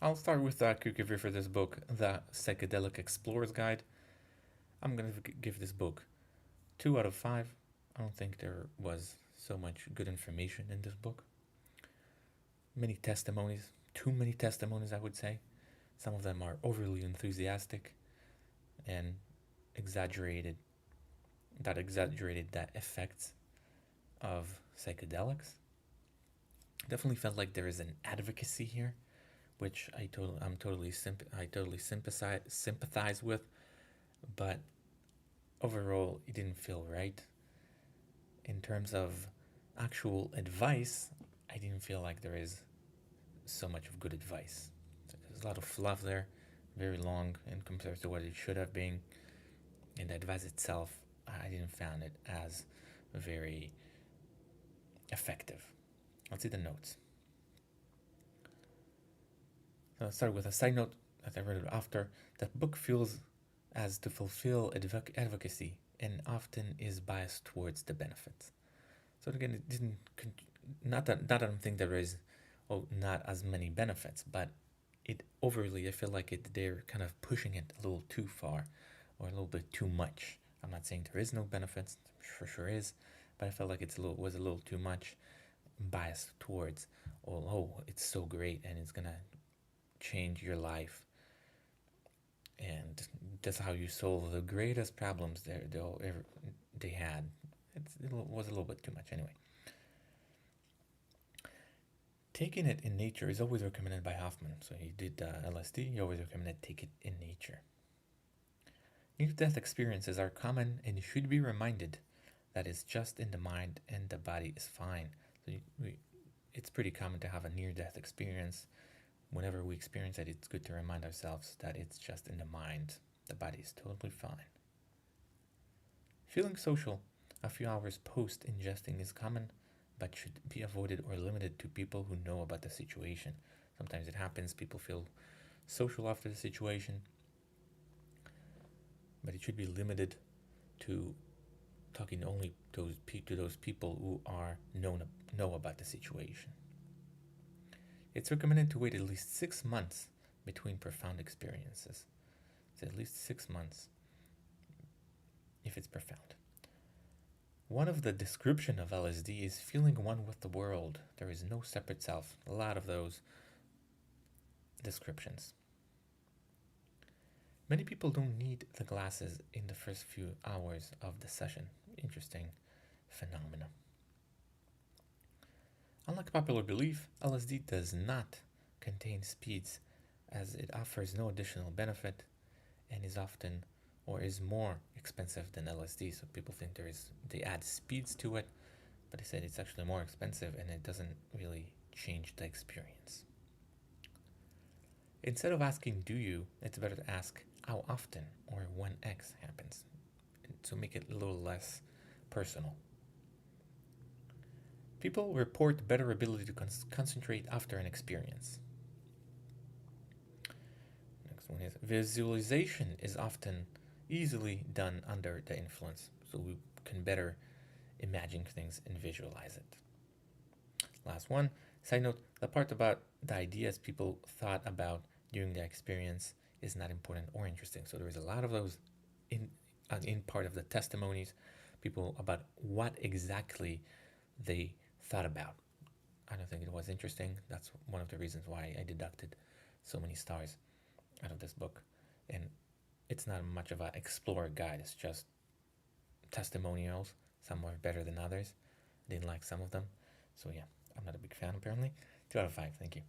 I'll start with a quick review for this book, The Psychedelic Explorer's Guide. I'm going to give this book 2 out of 5. I don't think there was so much good information in this book. Many testimonies, too many testimonies, I would say. Some of them are overly enthusiastic and exaggerated, that effects of psychedelics. Definitely felt like there is an advocacy here, which I totally sympathize with, but overall it didn't feel right. In terms of actual advice, I didn't feel like there is so much of good advice. So there's a lot of fluff there, very long in compared to what it should have been, and the advice itself, I didn't find it as very effective. Let's see the notes. So I'll start with a side note that I read it after. That book feels as to fulfill advocacy and often is biased towards the benefits. So again, it didn't. Not that I don't think there is, not as many benefits, but it overly. I feel like they're kind of pushing it a little too far, or a little bit too much. I'm not saying there is no benefits. For sure is, but I felt like was a little too much biased towards. It's so great and it's gonna change your life, and that's how you solve the greatest problems they had. It was a little bit too much anyway. Taking it in nature is always recommended by Hoffman. So he did LSD. He always recommended take it in nature. Near-death experiences are common and you should be reminded that it's just in the mind and the body is fine. So it's pretty common to have a near-death experience. Whenever we experience it, it's good to remind ourselves that it's just in the mind. The body is totally fine. Feeling social a few hours post ingesting is common, but should be avoided or limited to people who know about the situation. Sometimes it happens, people feel social after the situation, but it should be limited to talking only to those people who know about the situation. It's recommended to wait at least 6 months between profound experiences. It's at least 6 months if it's profound. One of the description of LSD is feeling one with the world. There is no separate self. A lot of those descriptions. Many people don't need the glasses in the first few hours of the session. Interesting phenomena. Unlike popular belief, LSD does not contain speeds, as it offers no additional benefit and is often or is more expensive than LSD. So people think they add speeds to it, but they said it's actually more expensive and it doesn't really change the experience. Instead of asking do you, it's better to ask how often or when X happens, to make it a little less personal. People report better ability to concentrate after an experience. Next one is visualization is often easily done under the influence, so we can better imagine things and visualize it. Last one, side note, the part about the ideas people thought about during the experience is not important or interesting. So there is a lot of those in part of the testimonies, people about what exactly they thought about. I don't think it was interesting. That's one of the reasons why I deducted so many stars out of this book. And it's not much of an explorer guide. It's just testimonials. Some are better than others. I didn't like some of them. So yeah, I'm not a big fan apparently. 2 out of 5. Thank you.